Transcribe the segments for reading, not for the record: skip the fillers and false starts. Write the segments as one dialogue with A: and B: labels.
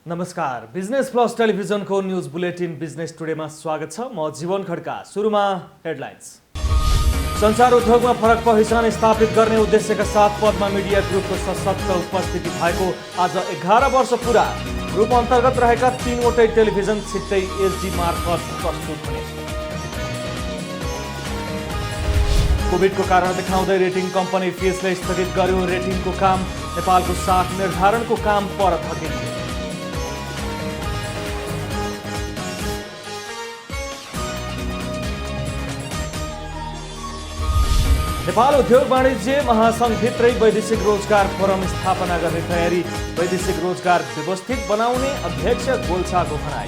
A: नमस्कार, business plus टेलिभिजनको news bulletin business टुडेमा स्वागत छ। म जीवन खड्का। सुरुमा हेडलाइन्स। संचार उद्योगमा फरक पहिचान स्थापित गर्ने उद्देश्यका साथ पद्मा मिडिया ग्रुपको सशक्त उपस्थिति भएको आज 11 वर्ष पुरा। ग्रुप अन्तर्गत रहेका 3वटै टेलिभिजन छिट्टै एसडी मार्फत प्रस्तुत हुने। कोभिडको कारण देखाउँदै रेटिङ कम्पनी फिसले स्थगित गर्यो रेटिङको काम। नेपालको साख निर्धारणको काम पर धकेलियो। नेपाल उद्योग वाणिज्य महासंघभित्रै वैदेशिक रोजगार फोरम स्थापना गर्ने तयारी। वैदेशिक रोजगार व्यवस्थित बनाउने अध्यक्ष गोल्छाको भनाई।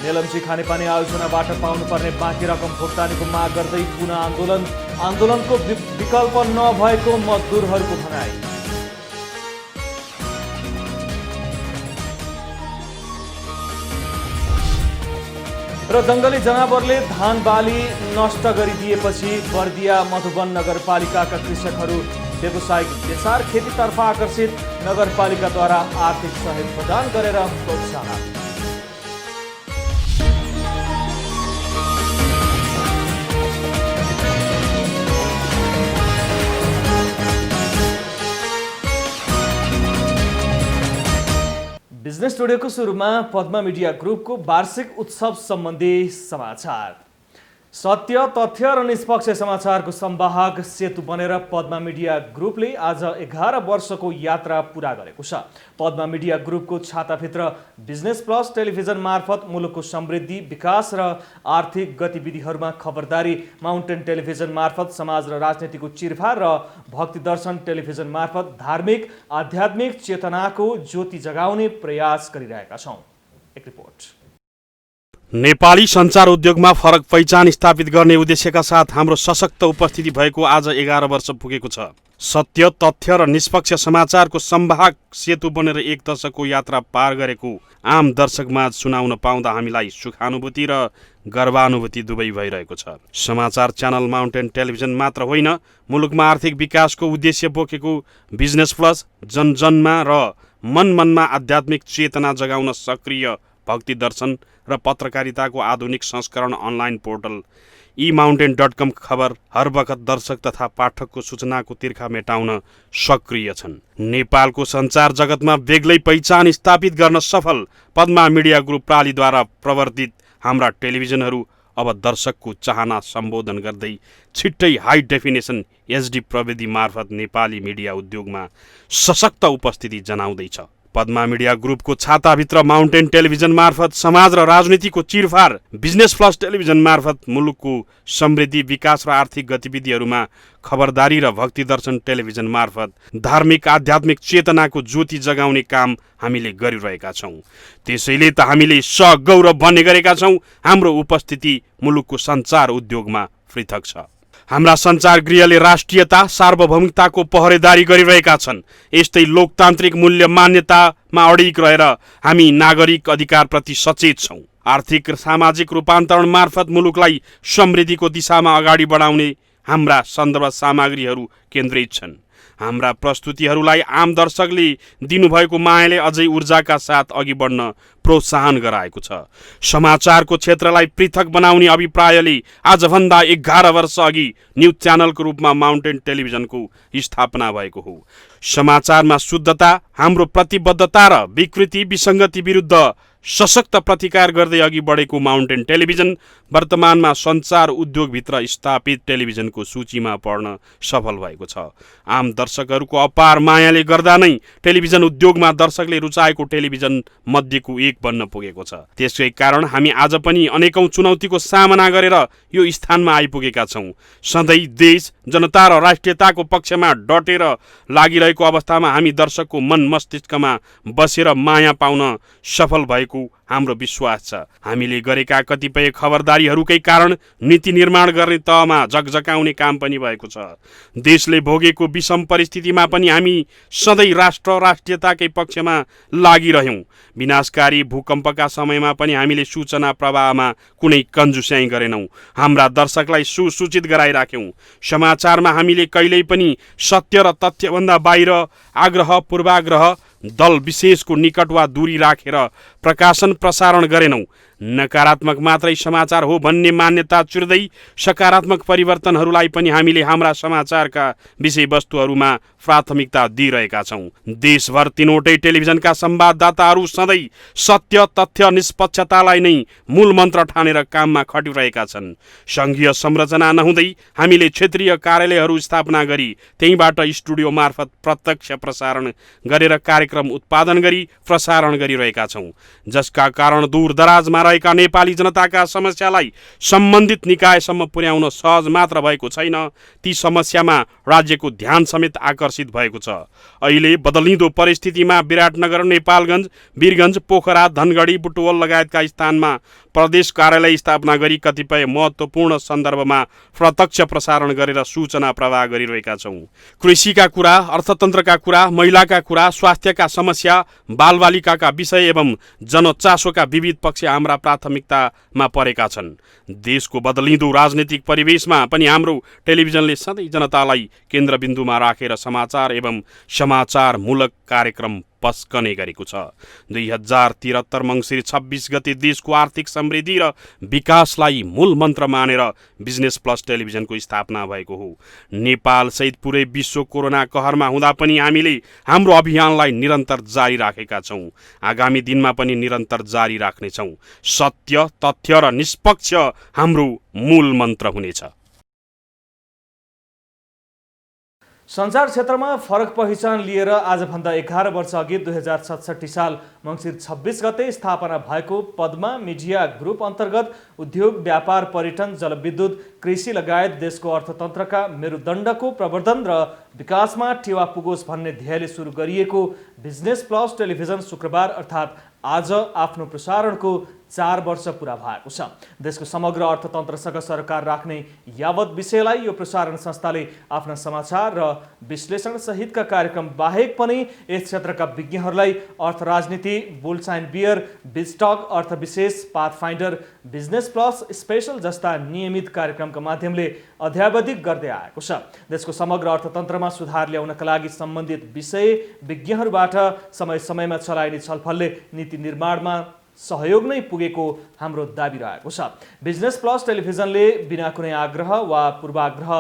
A: मेलम्ची खानेपानी आयोजनाबाट पाउनुपर्ने बाँकी रकम भुक्तानीको माग गर्दै पुनः आन्दोलन। आन्दोलनको विकल्प नभएको मजदुरहरूको भनाई। र जंगली जनावरले धान बाली नष्ट गरिदिएपछि बर्दिया मधुवन नगरपालिकाका कृषकहरू व्यावसायिक बेसार खेतीतर्फ आकर्षित। नगरपालिकाद्वारा आर्थिक सहयोग प्रदान गरेर प्रोत्साहन। बिजनेस टुडेको सुरुमा पद्मा मिडिया ग्रुपको वार्षिक उत्सव सम्बन्धी समाचार। सत्य, तथ्य र निष्पक्ष समाचारको संवाहक सेतु बनेर पद्मा मिडिया ग्रुपले आज 11 वर्षको यात्रा पूरा गरेको छ। पद्मा मिडिया ग्रुपको छाताभित्र बिजनेस प्लस टेलिभिजन मार्फत मुलुकको समृद्धि, विकास र आर्थिक गतिविधिहरूमा खबरदारी, माउन्टेन टेलिभिजन मार्फत समाज र राजनीतिको चिरफार र भक्ति दर्शन टेलिभिजन मार्फत धार्मिक आध्यात्मिक चेतनाको ज्योति जगाउने प्रयास गरिरहेका छौँ। एक रिपोर्ट।
B: नेपाली सञ्चार उद्योगमा फरक पहिचान स्थापित गर्ने उद्देश्यका साथ हाम्रो सशक्त उपस्थिति भएको आज 11 वर्ष पुगेको छ। सत्य, तथ्य र निष्पक्ष समाचारको संवाहक सेतु बनेर 1 दशकको यात्रा पार गरेको आम दर्शकमाझ सुनाउन पाउँदा हामीलाई सुखानुभूति र गर्वानुभूति दुवै भइरहेको छ। समाचार च्यानल माउन्टेन टेलिभिजन मात्र होइन, मुलुकमा आर्थिक विकासको उद्देश्य बोकेको बिजनेस प्लस जनजनमा र मनमनमा आध्यात्मिक चेतना जगाउन सक्रिय भक्ति दर्शन र पत्रकारिताको आधुनिक संस्करण अनलाइन पोर्टल eMountain.com खबर हर वखत दर्शक तथा पाठकको सूचनाको तिर्खा मेटाउन सक्रिय छन्। नेपालको सञ्चार जगतमा बेग्लै पहिचान स्थापित गर्न सफल पद्मा मिडिया ग्रुप प्रालीद्वारा प्रवर्तित हाम्रा टेलिभिजनहरू अब दर्शकको चाहना सम्बोधन गर्दै छिट्टै हाई डेफिनेसन एचडी प्रविधि मार्फत नेपाली मिडिया उद्योगमा सशक्त उपस्थिति जनाउँदैछ। पद्मा मिडिया ग्रुपको छाताभित्र माउन्टेन टेलिभिजन मार्फत समाज र राजनीतिको चिरफार, बिजनेस प्लस टेलिभिजन मार्फत मुलुकको समृद्धि, विकास र आर्थिक गतिविधिहरूमा खबरदारी र भक्ति दर्शन टेलिभिजन मार्फत धार्मिक आध्यात्मिक चेतनाको ज्योति जगाउने काम हामीले गरिरहेका छौँ। त्यसैले त हामीले सगौरव भन्ने गरेका छौँ हाम्रो उपस्थिति मुलुकको सञ्चार उद्योगमा पृथक छ। हाम्रा सञ्चार गृहले राष्ट्रियता, सार्वभौमिकताको पहरेदारी गरिरहेका छन्। यस्तै लोकतान्त्रिक मूल्य मान्यतामा अडिग रहेर हामी नागरिक अधिकारप्रति सचेत छौँ। आर्थिक र सामाजिक रूपान्तरण मार्फत मुलुकलाई समृद्धिको दिशामा अगाडि बढाउने हाम्रा सन्दर्भ सामग्रीहरू केन्द्रित छन्। हाम्रा प्रस्तुतिहरूलाई आम दर्शकले दिनुभएको मायाले अझै ऊर्जाका साथ अघि बढ्न प्रोत्साहन गराएको छ। समाचारको क्षेत्रलाई पृथक बनाउने अभिप्रायले आजभन्दा 11 वर्ष अघि न्युज च्यानलको रूपमा माउन्टेन टेलिभिजनको स्थापना भएको हो। समाचारमा शुद्धता, हाम्रो प्रतिबद्धता र विकृति विसङ्गति विरुद्ध सशक्त प्रतिकार गर्दै अघि बढेको माउन्टेन टेलिभिजन वर्तमानमा सञ्चार उद्योगभित्र स्थापित टेलिभिजनको सूचीमा पर्न सफल भएको छ। आम दर्शकहरूको अपार मायाले गर्दा नै टेलिभिजन उद्योगमा दर्शकले रुचाएको टेलिभिजन मध्येको एक बन्न पुगेको छ। त्यसै कारण हामी आज पनि अनेकौं चुनौतीको सामना गरेर यो स्थानमा आइपुगेका छौँ। सधैँ देश, जनता र राष्ट्रियताको पक्षमा डटेर लागिरहेको अवस्थामा हामी दर्शकको मन मस्तिष्कमा बसेर माया पाउन सफल भएको भएको हाम्रो विश्वास छ। हामीले गरेका कतिपय खबरदारीहरूकै कारण नीति निर्माण गर्ने तहमा झकझकाउने काम पनि भएको छ। देशले भोगेको विषम परिस्थितिमा पनि हामी सधैँ राष्ट्रियताकै पक्षमा लागिरह्यौँ। विनाशकारी भूकम्पका समयमा पनि हामीले सूचना प्रवाहमा कुनै कन्जुस्याइ गरेनौँ। हाम्रा दर्शकलाई सुसूचित गराइराख्यौँ। समाचारमा हामीले कहिल्यै पनि सत्य र तथ्यभन्दा बाहिर आग्रह पूर्वाग्रह दल विशेषको निकट वा दूरी राखेर प्रकाशन प्रसारण गरेनौँ। नकारात्मक मात्रै समाचार हो भन्ने मान्यता चिर्दै सकारात्मक परिवर्तनहरूलाई पनि हामीले हाम्रा समाचारका विषयवस्तुहरूमा प्राथमिकता दिइरहेका छौँ। देशभर तीनवटै टेलिभिजनका संवाददाताहरू सधैँ सत्य, तथ्य, निष्पक्षतालाई नै मूल मन्त्र ठानेर काममा खटिरहेका छन्। सङ्घीय संरचना नहुँदै हामीले क्षेत्रीय कार्यालयहरू स्थापना गरी त्यहीँबाट स्टुडियो मार्फत प्रत्यक्ष प्रसारण गरेर कार्यक्रम उत्पादन गरी प्रसारण गरिरहेका छौँ, जसका कारण दूरदराजमा रहेका नेपाली जनताका समस्यालाई सम्बन्धित निकायसम्म पुर्याउन सहज मात्र भएको छैन, ती समस्यामा राज्यको ध्यान समेत आकर्षित भएको छ। अहिले बदलिँदो परिस्थितिमा विराटनगर, नेपालगञ्ज, वीरगञ्ज, पोखरा, धनगढी, बुटवल लगायतका स्थानमा प्रदेश कार्यालय स्थापना गरी कतिपय महत्त्वपूर्ण सन्दर्भमा प्रत्यक्ष प्रसारण गरेर सूचना प्रवाह गरिरहेका छौँ। कृषिका कुरा, अर्थतन्त्रका कुरा, महिलाका कुरा, स्वास्थ्यका समस्या, बालबालिकाका विषय एवं जनचासोका विविध पक्ष हाम्रा प्राथमिकतामा परेका छन्। देशको बदलिँदो राजनीतिक परिवेशमा पनि हाम्रो टेलिभिजनले सधैँ जनतालाई केन्द्रबिन्दुमा राखेर समाचार एवं समाचारमूलक कार्यक्रम पस्कने गरेको छ। 2073 मङ्सिर 26 गते देशको आर्थिक समृद्धि र विकासलाई मूल मन्त्र मानेर बिजनेस प्लस टेलिभिजनको स्थापना भएको हो। नेपाल सहित पुरै विश्व कोरोना कहरमा हुँदा पनि हामीले हाम्रो अभियानलाई निरन्तर जारी राखेका छौँ। आगामी दिनमा पनि निरन्तर जारी राख्नेछौँ। सत्य, तथ्य र निष्पक्ष हाम्रो मूल मन्त्र हुनेछ।
A: सञ्चार क्षेत्रमा फरक पहिचान लिएर आजभन्दा 11 वर्ष अघि 2067 साल मङ्सिर 26 गते स्थापना भएको पद्मा मिडिया ग्रुप अन्तर्गत उद्योग, व्यापार, पर्यटन, जलविद्युत, कृषि लगायत देशको अर्थतन्त्रका मेरुदण्डको प्रवर्धन र विकासमा टेवा पुगोस् भन्ने ध्येयले सुरु गरिएको बिजनेस प्लस टेलिभिजन शुक्रबार अर्थात् आज आफ्नो प्रसारणको 4 वर्ष पुरा भएको छ। देशको समग्र अर्थतन्त्रसँग सरकार राख्ने यावत विषयलाई यो प्रसारण संस्थाले आफ्ना समाचार र विश्लेषण सहितका कार्यक्रम बाहेक पनि यस क्षेत्रका विज्ञहरूलाई अर्थ राजनीति, बुल्स एन्ड बियर, बिजटक, अर्थविशेष, पाथफाइन्डर, बिजनेस प्लस स्पेशल जस्ता नियमित कार्यक्रमका माध्यमले अध्यावधिक गर्दै आएको छ। देशको समग्र अर्थतन्त्रमा सुधार ल्याउनका लागि सम्बन्धित विषय विज्ञहरूबाट समय समयमा चलाइने छलफलले नीति निर्माणमा सहयोग नै पुगेको हाम्रो दाबी रहेको छ। बिजनेस प्लस टेलिभिजनले बिना कुनै आग्रह वा पूर्वाग्रह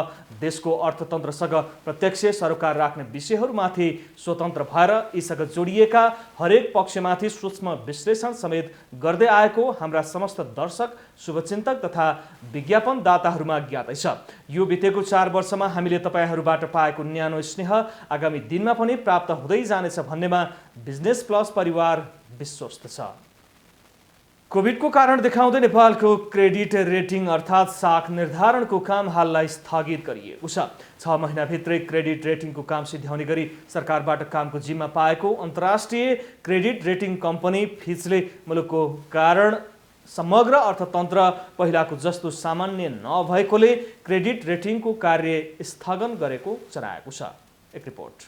A: देशको अर्थतन्त्रसँग प्रत्यक्ष सरोकार राख्ने विषयहरूमाथि स्वतन्त्र भएर यीसँग जोडिएका हरेक पक्षमाथि सूक्ष्म विश्लेषण समेत गर्दै आएको हाम्रा समस्त दर्शक, शुभचिन्तक तथा विज्ञापनदाताहरूमा ज्ञातै छ। यो बितेको 4 वर्षमा हामीले तपाईँहरूबाट पाएको न्यानो स्नेह आगामी दिनमा पनि प्राप्त हुँदै जानेछ भन्नेमा बिजनेस प्लस परिवार विश्वस्त छ। कोभिडको कारण देखाउँदै नेपालको क्रेडिट रेटिङ अर्थात् साख निर्धारणको काम हाललाई स्थगित गरिएको छ। 6 महिनाभित्रै क्रेडिट रेटिङको काम सिद्ध्याउने गरी सरकारबाट कामको जिम्मा पाएको अन्तर्राष्ट्रिय क्रेडिट रेटिङ कम्पनी फिचले मुलुकको कारण समग्र अर्थतन्त्र पहिलाको जस्तो सामान्य नभएकोले क्रेडिट रेटिङको कार्य स्थगन गरेको जनाएको छ। एक रिपोर्ट।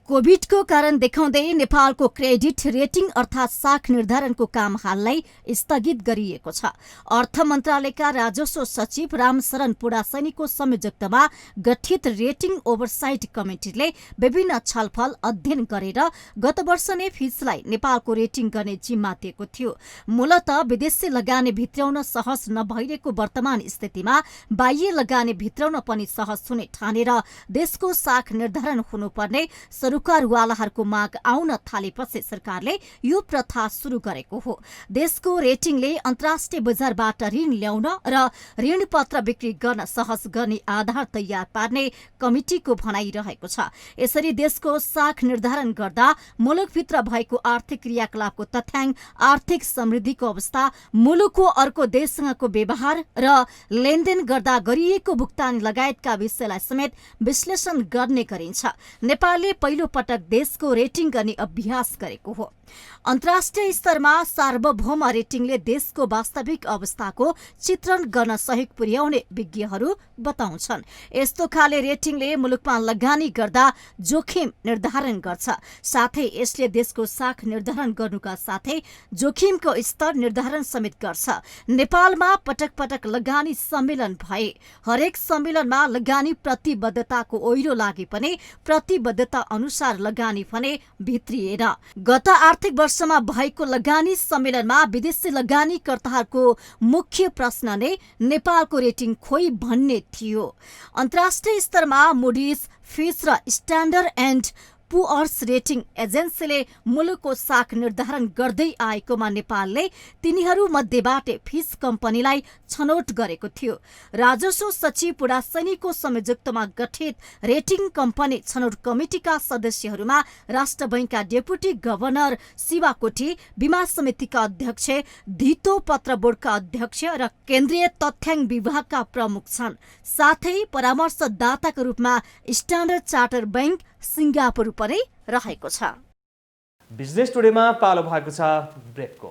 C: कोभिडको कारण देखाउँदै नेपालको क्रेडिट रेटिङ अर्थात् साख निर्धारणको काम हाललाई स्थगित गरिएको छ। अर्थ मन्त्रालयका राजस्व सचिव रामशरण पुडासैनीको संयोजकतामा गठित रेटिङ ओभरसाइट कमिटीले विभिन्न छलफल अध्ययन गरेर गत वर्ष नै फिचलाई नेपालको रेटिङ गर्ने जिम्मा दिएको थियो। मूलत विदेशी लगानी भित्राउन सहज नभइरहेको वर्तमान स्थितिमा बाह्य लगानी भित्राउन पनि सहज हुने ठानेर देशको साख निर्धारण हुनुपर्ने सरकारवालाहरूको माग आउन थालेपछि सरकारले यो प्रथा सुरु गरेको हो। देशको रेटिङले अन्तर्राष्ट्रिय बजारबाट ऋण ल्याउन र ऋण पत्र बिक्री गर्न सहज गर्ने आधार तयार पार्ने कमिटीको भनाइरहेको छ। यसरी देशको साख निर्धारण गर्दा मुलुकभित्र भएको आर्थिक क्रियाकलापको तथ्याङ्क, आर्थिक समृद्धिको अवस्था, मुलुकको अर्को देशसँगको व्यवहार र लेनदेन गर्दा गरिएको भुक्तानी लगायतका विषयलाई समेत विश्लेषण गर्ने गरिन्छ। नेपालले पहिलो पहिलो पटक देशको रेटिङ गर्ने अभ्यास गरेको हो। अन्तर्राष्ट्रिय स्तरमा सार्वभौम रेटिङले देशको वास्तविक अवस्थाको चित्रण गर्न सहयोग पुर्याउने विज्ञहरू बताउँछन्। यस्तो खाले रेटिङले मुलुकमा लगानी गर्दा जोखिम निर्धारण गर्छ, साथै यसले देशको साख निर्धारण गर्नुका साथै जोखिमको स्तर निर्धारण समेत गर्छ। नेपालमा पटक पटक लगानी सम्मेलन भए, हरेक सम्मेलनमा लगानी प्रतिबद्धताको ओइरो लागे पनि प्रतिबद्धता अनुसार लगानी भने भित्रिएन। गत आर्थिक वर्षमा भएको लगानी सम्मेलनमा विदेशी लगानीकर्ताहरूको मुख्य प्रश्न नै नेपालको रेटिङ खोइ भन्ने थियो। अन्तर्राष्ट्रिय स्तरमा मुडीज, फिच र स्ट्यान्डर्ड एन्ड पुअर्स रेटिङ एजेन्सीले मुलुकको साख निर्धारण गर्दै आएकोमा नेपालले तिनीहरू मध्येबाट फिच कम्पनीलाई छनौट गरेको थियो। राजस्व सचिव पुडासैनीको संयोजकत्वमा गठित रेटिङ कम्पनी छनौट कमिटिका सदस्यहरूमा राष्ट्र बैंकका डेपुटी गभर्नर शिवा कोठी, बीमा समितिका अध्यक्ष, धितो पत्र बोर्डका अध्यक्ष र केन्द्रीय तथ्याङ्क विभागका प्रमुख छन्। साथै परामर्शदाताका रूपमा स्ट्यान्डर्ड चार्टर बैंक सिङ्गापुर पनि रहेको छ।
A: बिजनेस टुडेमा पालो भएको छ ब्रेकको।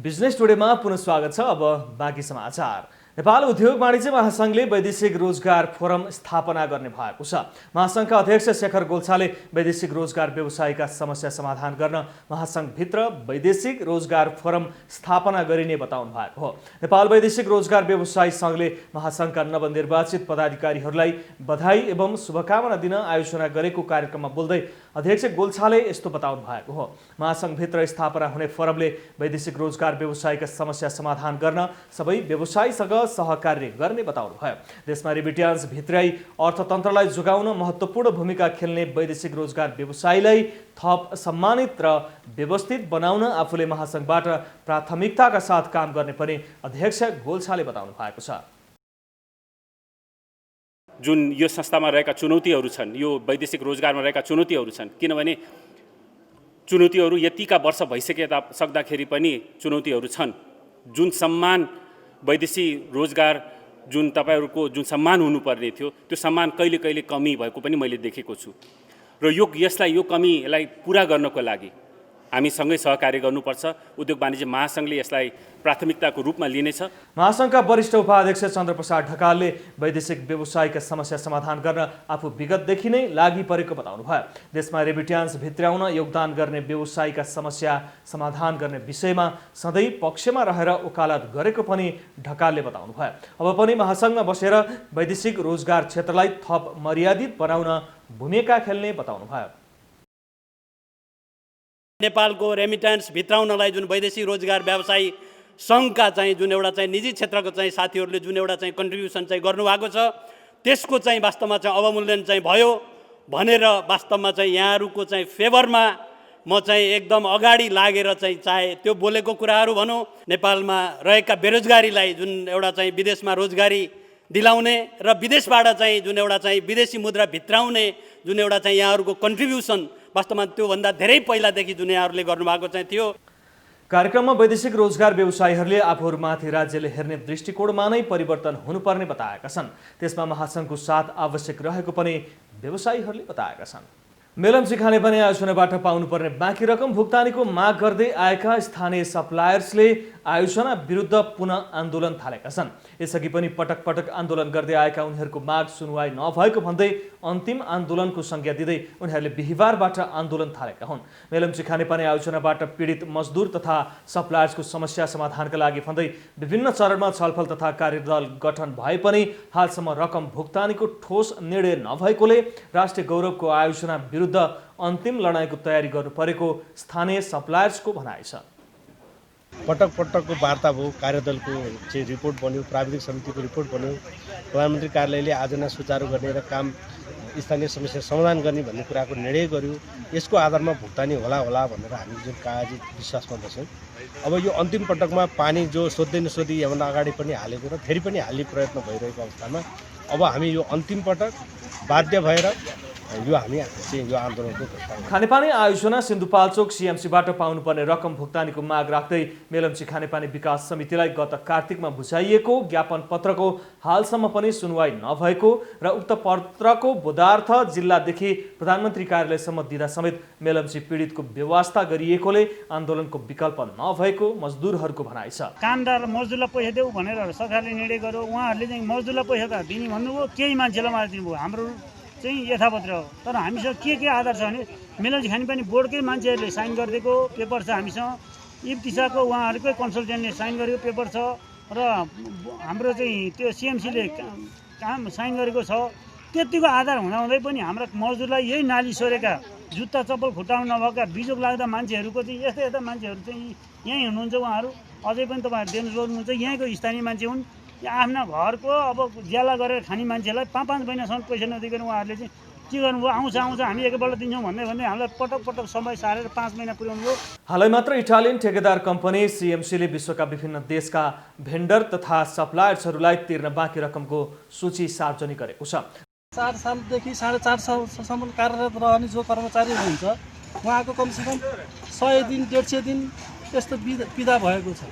A: बिजनेस टुडेमा पुनः स्वागत छ। अब बाँकी समाचार। नेपाल उद्योग वाणिज्य महासंघले वैदेशिक रोजगार फोरम स्थापना गर्ने भएको छ। महासंघका अध्यक्ष शेखर गोल्छाले वैदेशिक रोजगार व्यवसायका समस्या समाधान गर्न महासंघभित्र वैदेशिक रोजगार फोरम स्थापना गरिने बताउनु भएको हो। नेपाल वैदेशिक रोजगार व्यवसायी संघले महासंघका नवनिर्वाचित पदाधिकारीहरूलाई बधाई एवं शुभकामना दिन आयोजना गरेको कार्यक्रममा बोल्दै अध्यक्ष गोल्छाले यस्तो बताउनु भएको हो। महासंघभित्र स्थापना हुने फोरमले वैदेशिक रोजगार व्यवसायका समस्या समाधान गर्न सबै व्यवसायीसँग सहकार्य गर्ने बताउनु भयो। देशमा रिमिट्यान्स भित्राई अर्थतन्त्रलाई जोगाउन महत्त्वपूर्ण भूमिका खेल्ने वैदेशिक रोजगार व्यवसायीलाई थप सम्मानित र व्यवस्थित बनाउन आफूले महासंघबाट प्राथमिकताका साथ काम गर्ने पनि अध्यक्ष गोल्छाले बताउनु भएको छ।
D: जुन यो संस्थामा रहेका चुनौतीहरू छन्, यो वैदेशिक रोजगारमा रहेका चुनौतीहरू छन्, किनभने चुनौतीहरू यतिका वर्ष भइसके सक्दाखेरि पनि चुनौतीहरू छन्। जुन सम्मान वैदेशिक रोजगार जुन तपाईहरूको जुन सम्मान हुनुपर्ने थियो, त्यो सम्मान कहिले कहिले कमी भएको पनि मैले देखेको छु र यो कमीलाई पुरा गर्नको लागि हामीसँगै सहकार्य गर्नुपर्छ। उद्योग वाणिज्य महासंघले यसलाई प्राथमिकताको रूपमा लिनेछ।
A: महासंघका वरिष्ठ उपाध्यक्ष चन्द्रप्रसाद ढकालले वैदेशिक व्यवसायका समस्या समाधान गर्न आफू विगतदेखि नै लागि परेको बताउनु भयो। देशमा रेमिट्यान्स भित्राउन योगदान गर्ने व्यवसायका समस्या समाधान गर्ने विषयमा सधैँ पक्षमा रहेर वकालत गरेको पनि ढकालले बताउनु भयो। अब पनि महासंघमा बसेर वैदेशिक रोजगार क्षेत्रलाई थप मर्यादित बनाउन भूमिका खेल्ने बताउनु भयो।
E: नेपालको रेमिट्यान्स भित्राउनलाई जुन वैदेशिक रोजगार व्यवसायी सङ्घका चाहिँ जुन एउटा चाहिँ निजी क्षेत्रको चाहिँ साथीहरूले जुन एउटा चाहिँ कन्ट्रिब्युसन चाहिँ गर्नुभएको छ, त्यसको चाहिँ वास्तवमा चाहिँ अवमूल्यन चाहिँ भयो भनेर वास्तवमा चाहिँ यहाँहरूको चाहिँ फेभरमा म चाहिँ एकदम अगाडि लागेर चाहिँ चाहे त्यो बोलेको कुराहरू भनौँ, नेपालमा रहेका बेरोजगारीलाई जुन एउटा चाहिँ विदेशमा रोजगारी दिलाउने र विदेशबाट चाहिँ जुन एउटा चाहिँ विदेशी मुद्रा भित्राउने जुन एउटा चाहिँ यहाँहरूको कन्ट्रिब्युसन वास्तवमा त्योभन्दा धेरै पहिलादेखि जुन यहाँहरूले गर्नुभएको चाहिँ थियो।
A: कार्यक्रममा वैदेशिक रोजगार व्यवसायीहरूले आफूहरूमाथि राज्यले हेर्ने दृष्टिकोणमा नै परिवर्तन हुनुपर्ने बताएका छन्। त्यसमा महासंघको साथ आवश्यक रहेको पनि व्यवसायीहरूले बताएका छन्। मेलम्ची खानेपानी आयोजनाबाट पाउनुपर्ने बाँकी रकम भुक्तानीको माग गर्दै आएका स्थानीय सप्लायर्सले आयोजना विरुद्ध पुनः आन्दोलन थालेका छन्। यसअघि पनि पटक पटक आन्दोलन गर्दै आएका उनीहरूको माग सुनवाई नभएको भन्दै अन्तिम आन्दोलनको संज्ञा दिँदै उनीहरूले बिहिबारबाट आन्दोलन थालेका हुन्। मेलम्ची खानेपानी आयोजनाबाट पीडित मजदुर तथा सप्लायर्सको समस्या समाधानका लागि भन्दै विभिन्न चरणमा छलफल तथा कार्यदल गठन भए पनि हालसम्म रकम भुक्तानीको ठोस निर्णय नभएकोले राष्ट्रिय गौरवको आयोजना विरुद्ध अन्तिम लडाईँको तयारी गर्नु परेको स्थानीय सप्लायर्सको भनाइ छ।
F: पटक पटकको वार्ता भयो, कार्यदलको चाहिँ रिपोर्ट बन्यो, प्राविधिक समितिको रिपोर्ट बन्यो, प्रधानमन्त्री कार्यालयले आयोजना सुचारू गर्ने र काम स्थानीय समस्या समाधान गर्ने भन्ने कुराको निर्णय गर्यो। यसको आधारमा भुक्तानी होला भनेर हामी जुन काजी विश्वासमा बस्यौँ। अब यो अन्तिम पटकमा पानी जो सोध्दै नसोधी यहाँभन्दा अगाडि पनि हालेको र फेरि पनि हाल्ने प्रयत्न भइरहेको अवस्थामा अब हामी यो अन्तिम पटक बाध्य भएर यो हामी चाहिँ यो आन्दोलनको प्रस्ताव।
A: खानेपानी आयोजना सिन्धुपाल्चोक सिएमसीबाट पाउनुपर्ने रकम भुक्तानीको माग राख्दै मेलम्ची खानेपानी विकास समितिलाई गत कार्तिकमा बुझाइएको ज्ञापन पत्रको हालसम्म पनि सुनवाई नभएको र उक्त पत्रको बोधार्थ जिल्लादेखि प्रधानमन्त्री कार्यालयसम्म दिँदा समेत मेलम्ची पीडितको व्यवस्था गरिएकोले आन्दोलनको विकल्प नभएको मजदुरहरूको भनाइ छ।
G: कामदार मजदुरलाई पैसा देऊ भनेर सरकारले निर्णय गर्यो, उहाँहरूले चाहिँ मजदुरलाई पैसा त दिने भन्नुभयो, केही मान्छेलाई मात्र दिनुभयो। हाम्रो चाहिँ यथापत्र हो, तर हामीसँग के आधार छ भने मेलम्ची खानेपानी बोर्डकै मान्छेहरूले साइन गरिदिएको पेपर छ हामीसँग, इब्तिसाको उहाँहरूकै कन्सल्टेन्टले साइन गरेको पेपर छ र हाम्रो चाहिँ त्यो सिएमसीले काम साइन गरेको छ। त्यतिको आधार हुँदाहुँदै पनि हाम्रा मजदुरलाई यही नाली सोरेका, जुत्ता चप्पल खुट्टामा नभएका, बिजोग लाग्दा मान्छेहरूको चाहिँ यस्ता मान्छेहरू चाहिँ यहीँ हुनुहुन्छ। उहाँहरू अझै पनि तपाईँहरू देख्न सक्नुहुन्छ, यहीँको स्थानीय मान्छे हुन्। आफ्ना घरको अब ज्याला गरेर खाने मान्छेलाई 5-5 महिनासम्म पैसा नदिकन उहाँहरूले चाहिँ के गर्नुभयो, आउँछ हामी एकपल्ट दिन्छौँ भन्दै हामीलाई पटक समय सारेर 5 महिना पुर्याउनु भयो।
A: हालै मात्र इटालियन ठेकेदार कम्पनी सिएमसीले विश्वका विभिन्न देशका भेन्डर तथा सप्लायर्सहरूलाई तिर्न बाँकी रकमको सूची सार्वजनिक गरेको छ।
H: 4 सालदेखि 4.5 सालसम्म कार्यरत रहने जो कर्मचारी हुनुहुन्छ उहाँको कमसेकम 100 दिन 150 दिन यस्तो बिदा भएको छ।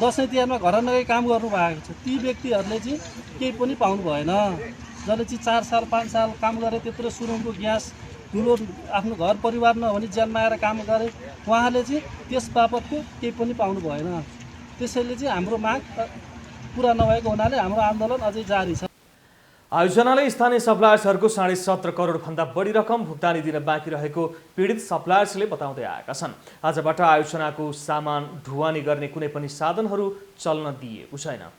H: दसैँ तिहारमा घर नगई काम गर्नुभएको छ। ती व्यक्तिहरूले चाहिँ केही पनि पाउनु भएन। जसले चाहिँ 4 साल 5 साल काम गरे, त्यत्रो सुरुङको ग्यास ठुलो आफ्नो घर परिवार नभनी ज्यानमा आएर काम गरे, उहाँले चाहिँ त्यस बापतको केही पनि पाउनु भएन। त्यसैले चाहिँ हाम्रो माग पुरा नभएको हुनाले हाम्रो आन्दोलन अझै जारी छ।
A: आयोजनाले स्थानीय सप्लायर्सहरूको 17.5 करोडभन्दा बढी रकम भुक्तानी दिन बाँकी रहेको पीडित सप्लायर्सले बताउँदै आएका छन्। आजबाट आयोजनाको सामान ढुवानी गर्ने कुनै पनि साधनहरू चल्न दिइएको छैन।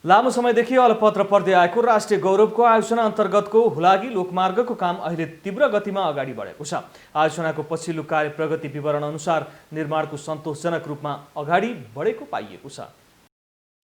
A: लामो समयदेखि अलपत्र पर्दै आएको राष्ट्रिय गौरवको आयोजना अन्तर्गतको हुलाकी लोकमार्गको काम अहिले तीव्र गतिमा अगाडि बढेको छ। आयोजनाको पछिल्लो कार्य प्रगति विवरण अनुसार निर्माणको सन्तोषजनक रूपमा अगाडि बढेको पाइएको छ।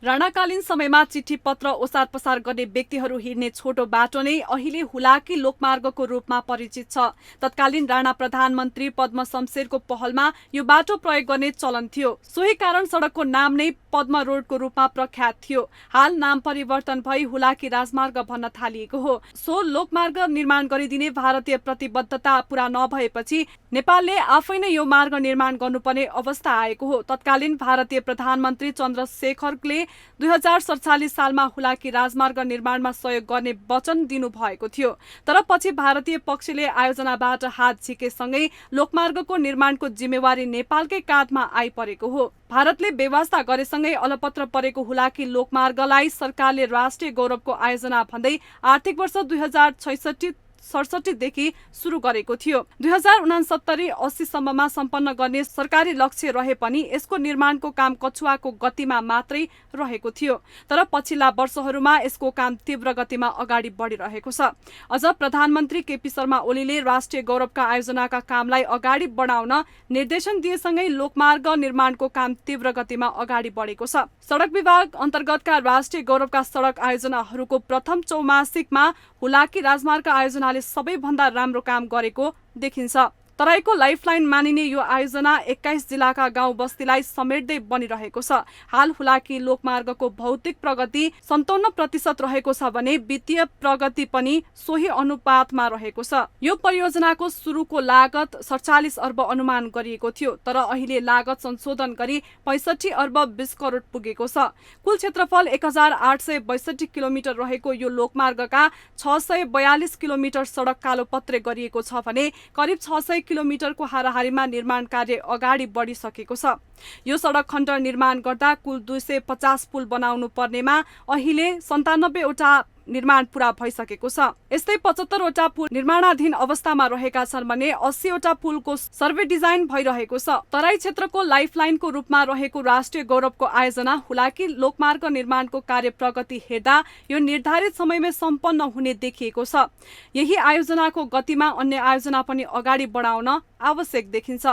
I: राणाकालीन समयमा चिठी पत्र ओसार पसार गर्ने व्यक्तिहरू हिँड्ने छोटो बाटो नै अहिले हुलाकी लोकमार्गको रूपमा परिचित छ। तत्कालीन राणा प्रधानमन्त्री पद्म शमशेरको पहलमा यो बाटो प्रयोग गर्ने चलन थियो। सोही कारण सडकको नाम नै पद्म रोडको रूपमा प्रख्यात थियो। हाल नाम परिवर्तन भई हुलाकी राजमार्ग भन्न थालिएको हो। सो लोकमार्ग निर्माण गरिदिने भारतीय प्रतिबद्धता पूरा नभएपछि नेपालले आफै नै यो मार्ग निर्माण गर्नुपर्ने अवस्था आएको हो। तत्कालीन भारतीय प्रधानमन्त्री चन्द्रशेखरले 2047 सालमा हुलाकी राजमार्ग निर्माणमा सहयोग गर्ने वचन दिनुभएको थियो। तर पछि भारतीय पक्षले आयोजनाबाट हात झिकेसँगै लोकमार्गको निर्माणको जिम्मेवारी नेपालकै काँधमा आइपरेको हो। भारतले बेवास्ता गरेसँगै अलपत्र परेको हुलाकी लोकमार्गलाई सरकारले राष्ट्रिय गौरवको आयोजना भन्दै आर्थिक वर्ष 2066-67 देखि सुरु गरेको थियो। 2069-80 सम्ममा सम्पन्न गर्ने सरकारी लक्ष्य रहे पनि यसको निर्माणको काम कछुवाको गतिमा मात्रै रहेको थियो। तर पछिल्ला वर्षहरूमा यसको काम तीव्र गतिमा अगाडि बढिरहेको छ। अझ प्रधानमन्त्री केपी शर्मा ओलीले राष्ट्रिय गौरवका आयोजनाका कामलाई अगाडि बढाउन निर्देशन दिएसँगै लोकमार्ग निर्माणको काम तीव्र गतिमा अगाडि बढेको छ। सडक विभाग अन्तर्गतका राष्ट्रिय गौरवका सडक आयोजनाहरूको प्रथम चौमासिकमा हुलाकी राजमार्ग आयोजनाले सबैभन्दा राम्रो काम गरेको देखिन्छ। तराईको लाइफलाइन मानिने यो आयोजना 21 जिल्लाका गाउँ बस्तीलाई समेट्दै बनिरहेको छ। हाल हुलाकी लोकमार्गको भौतिक प्रगति 57% रहेको छ भने वित्तीय प्रगति पनि सोही अनुपातमा रहेको छ। यो परियोजनाको सुरुको लागत 47 अर्ब अनुमान गरिएको थियो, तर अहिले लागत संशोधन गरी 65 अर्ब 20 करोड पुगेको छ। कुल क्षेत्रफल 1862 किलोमिटर रहेको यो लोकमार्गका 642 किलोमिटर सडक कालोपत्रे गरिएको छ भने करिब 600 किलोमिटरको हाराहारीमा निर्माण कार्य अगाडि बढिसकेको छ। यो सडक खण्ड निर्माण गर्दा कुल 250 पुल बनाउनु पर्नेमा अहिले 97 वटा निर्माण पूरा भइसकेको छ। यस्तै 75 वटा पुल निर्माणाधीन अवस्थामा रहेका छन् भने 80 वटा पुलको सर्वे डिजाइन भइरहेको छ। तराई क्षेत्रको लाइफलाइनको रूपमा रहेको राष्ट्रिय गौरवको आयोजना हुलाकी लोकमार्ग निर्माणको कार्य प्रगति हेर्दा यो निर्धारित समयमै सम्पन्न हुने देखिएको छ। यही आयोजनाको गतिमा अन्य आयोजना पनि अगाडि बढाउन आवश्यक देखिन्छ।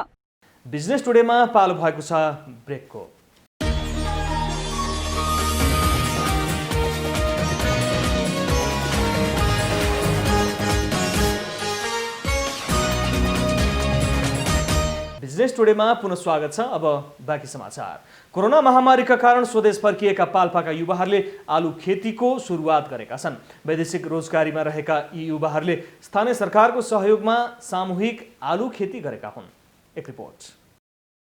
A: बिजनेस टुडेमा पालो भएको छ ब्रेकको। बिजनेस टुडेमा पुनः स्वागत छ। अब बाँकी समाचार। कोरोना महामारीका कारण स्वदेश फर्किएका पाल्पाका युवाहरूले आलु खेतीको सुरुवात गरेका छन्। वैदेशिक रोजगारीमा रहेका यी युवाहरूले स्थानीय सरकारको सहयोगमा सामूहिक आलु खेती गरेका हुन्। एक रिपोर्ट।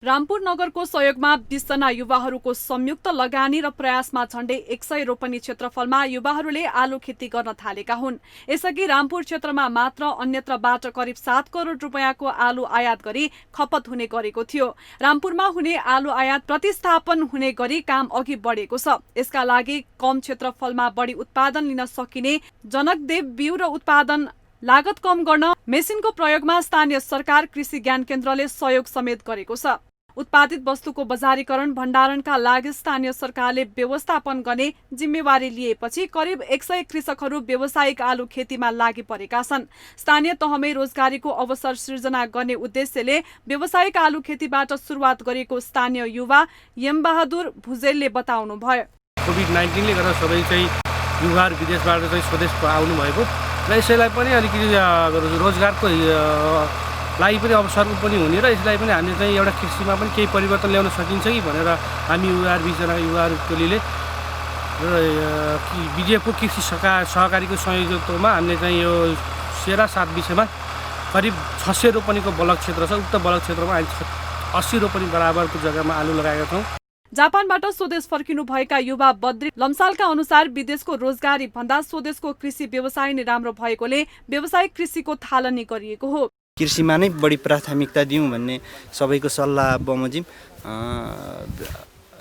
I: रामपुर नगरको सहयोगमा 20 जना युवाहरूको संयुक्त लगानी र प्रयासमा झण्डै 100 रोपनी क्षेत्रफलमा युवाहरूले आलु खेती गर्न थालेका हुन्। यसअघि रामपुर क्षेत्रमा मात्र अन्यत्रबाट करिब 7 करोड रुपियाँको आलु आयात गरी खपत हुने गरेको थियो। रामपुरमा हुने आलु आयात प्रतिस्थापन हुने गरी काम अघि बढेको छ। यसका लागि कम क्षेत्रफलमा बढी उत्पादन लिन सकिने जनकदेव बिउ र उत्पादन लागत कम गर्न मेसिनको प्रयोगमा स्थानीय सरकार कृषि ज्ञान केन्द्रले सहयोग समेत गरेको छ। उत्पादित वस्तुको बजारीकरण भण्डारणका लागि स्थानीय सरकारले व्यवस्थापन गर्ने जिम्मेवारी लिएपछि करिब 100 कृषकहरू व्यावसायिक आलु खेतीमा लागि परेका छन्। स्थानीय तहमै रोजगारीको अवसर सृजना गर्ने उद्देश्यले व्यावसायिक आलु खेतीबाट सुरुवात गरेको स्थानीय युवा यमबहादुर भुजेलले बताउनुभयो।
J: कोभिड-19ले गर्दा सबै चाहिँ युवाहरू विदेशबाट चाहिँ स्वदेश आउनु भएको र यसैलाई पनि अलिकति रोजगारको लागि पनि अवसर पनि हुने र यसलाई पनि हामीले चाहिँ एउटा कृषिमा पनि केही परिवर्तन ल्याउन सकिन्छ कि भनेर हामी युवाहरू 20 जना युवाहरू टोलीले र बिजेपी कृषि सहकारीको संयोजकत्वमा हामीले चाहिँ यो सेरा 7 विषयमा करिब 600 रोपनीको बलक क्षेत्र छ। उक्त बलक क्षेत्रमा अहिले 80 रोपनी बराबरको जग्गामा आलु लगाएका छौँ।
I: जापानबाट स्वदेश फर्किनु भएका युवा बद्री लम्सालका अनुसार विदेशको रोजगारी भन्दा स्वदेशको कृषि व्यवसाय नै राम्रो भएकोले व्यावसायिक कृषिको थालनी गरिएको हो।
K: कृषिमा नै बढी प्राथमिकता दिउँ भन्ने सबैको सल्लाह बमोजिम।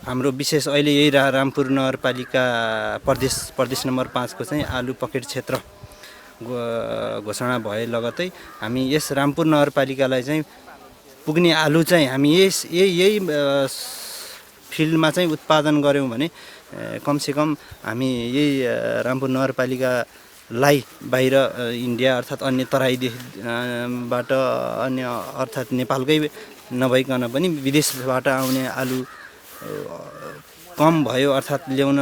K: हाम्रो विशेष अहिले यही रामपुर नगरपालिका प्रदेश नम्बर 5 को चाहिँ आलु पकेट क्षेत्र घोषणा भए लगतै हामी यस रामपुर नगरपालिकालाई चाहिँ पुग्ने आलु चाहिँ हामी यही फिल्डमा चाहिँ उत्पादन गऱ्यौँ भने कमसेकम हामी यही रामपुर नगरपालिकालाई बाहिर इन्डिया अर्थात् अन्य तराईबाट अन्य अर्थात् नेपालकै नभइकन पनि विदेशबाट आउने आलु कम भयो अर्थात् ल्याउन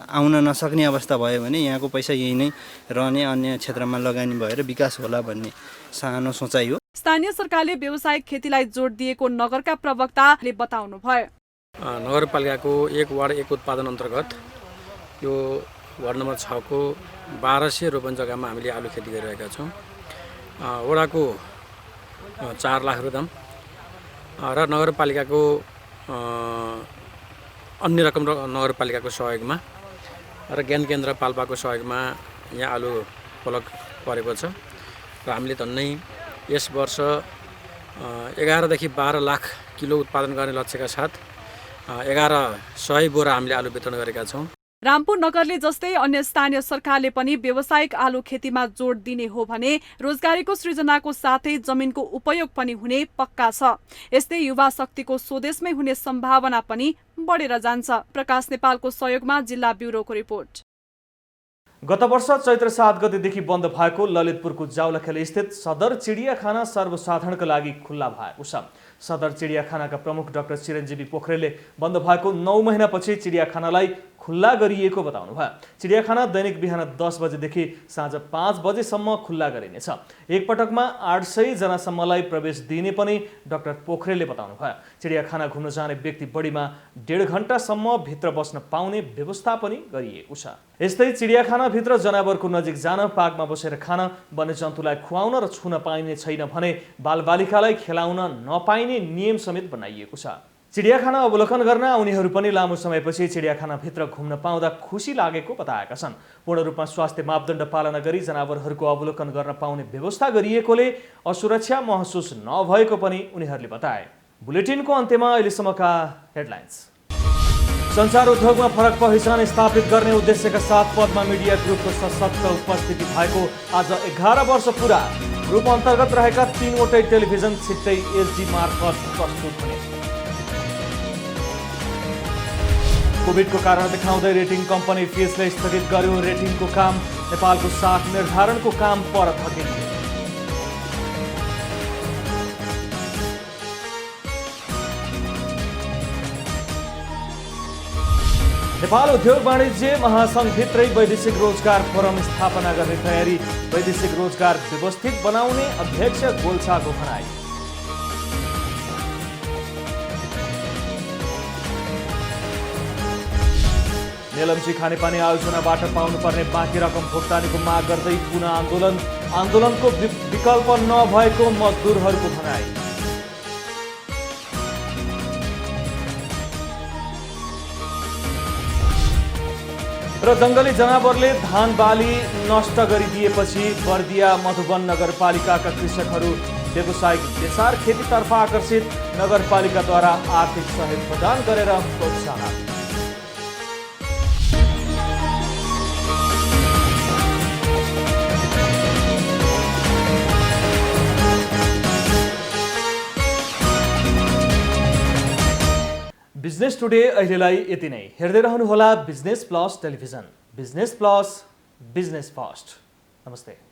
K: आउन नसक्ने अवस्था भयो भने यहाँको पैसा यही नै रहने, अन्य क्षेत्रमा लगानी भएर विकास होला भन्ने सानो सोचाइ हो।
I: स्थानीय सरकारले व्यावसायिक खेतीलाई जोड दिएको नगरका प्रवक्ताले बताउनु भयो।
J: नगरपालिकाको 1 वार्ड 1 उत्पादन अन्तर्गत यो वार्ड नम्बर 6 को 1200 रोपन जग्गामा हामीले आलु खेती गरिरहेका छौँ। वडाको 4 लाख रुपियाँ र नगरपालिकाको अन्य रकम नगरपालिकाको सहयोगमा र ज्ञान केन्द्र पाल्पाको सहयोगमा यहाँ आलु पलक परेको छ र हामीले झन्डै यस वर्ष 11 देखि 12 लाख किलो उत्पादन गर्ने लक्ष्यका साथ 1100 बोरा हामीले आलु वितरण गरेका छौँ।
I: रामपुर नगरले जस्तै अन्य स्थानीय सरकारले पनि व्यावसायिक आलु खेतीमा जोड दिने हो भने रोजगारीको सृजनाको साथै जमिनको उपयोग पनि हुने पक्का छ। यस्तै युवा शक्तिको स्वदेशमै हुने सम्भावना पनि बढेर जान्छ। प्रकाश नेपालको सहयोगमा जिल्ला ब्युरोको रिपोर्ट।
A: गत वर्ष चैत्र 7 गतेदेखि बन्द भएको ललितपुरको जाउलाखेल स्थित सदर चिडियाखाना सर्वसाधारणका लागि खुल्ला भएको छ। सदर चिडियाखानाका प्रमुख डाक्टर चिरञ्जीवी पोखरेलले बन्द भएको 9 महिनापछि चिडियाखानालाई खुल्ला गरिएको बताउनु भयो। चिडियाखाना दैनिक बिहान 10 बजेदेखि साँझ 5 बजेसम्म खुल्ला गरिनेछ। एकपटकमा 800 जनासम्मलाई प्रवेश दिने पनि डाक्टर पोखरेलले बताउनु भयो। चिडियाखाना घुम्न जाने व्यक्ति बढीमा 1.5 घण्टासम्म भित्र बस्न पाउने व्यवस्था पनि गरिएको छ। यस्तै चिडियाखानाभित्र जनावरको नजिक जान, पार्कमा बसेर खान, वन्यजन्तुलाई खुवाउन र छुन पाइने छैन भने बालबालिकालाई खेलाउन नपाइने नियम समेत बनाइएको छ। चिडियाखाना अवलोकन गर्न आउनेहरू पनि लामो समयपछि चिडियाखानाभित्र घुम्न पाउँदा खुसी लागेको बताएका छन्। पूर्ण रूपमा स्वास्थ्य मापदण्ड पालना गरी जनावरहरूको अवलोकन गर्न पाउने व्यवस्था गरिएकोले असुरक्षा महसुस नभएको पनि उनीहरूले बताए। बुलेटिनको अन्त्यमा अहिलेसम्मका हेडलाइन्स। सञ्चार उद्योगमा फरक पहिचान स्थापित गर्ने उद्देश्यका साथ पद्मा मिडिया ग्रुपको सशक्त उपस्थिति भएको आज 11 वर्ष पुरा। ग्रुप अन्तर्गत रहेका 3वटै टेलिभिजन छिट्टै एसडी मार्फत प्रस्तुत हुने। कोभिडको कारण देखाउँदै रेटिङ कम्पनी फिसले स्थगित गर्यो रेटिङको काम। नेपालको साख निर्धारणको काम पर थकियो। नेपाल उद्योग वाणिज्य महासंघभित्रै वैदेशिक रोजगार फोरम स्थापना गर्ने तयारी। वैदेशिक रोजगार व्यवस्थित बनाउने अध्यक्ष गोल्छाको भनाइ। मेलम्ची खानेपानी आयोजनाबाट पाउनुपर्ने बाँकी रकम भुक्तानीको माग गर्दै पुनः आन्दोलनको विकल्प नभएको मजदुरहरूको भनाइ। र जंगली जनावरले धान बाली नष्ट गरिदिएपछि बर्दिया मधुवन नगरपालिकाका कृषकहरू व्यावसायिक बेसार खेतीतर्फ आकर्षित, नगरपालिकाद्वारा आर्थिक सहयोग प्रदान गरेर प्रोत्साहन। बिजनेस टुडे अहिलेलाई यति नै। हेर्दै रहनुहोला Business Plus Television. Business Plus, Business First. नमस्ते।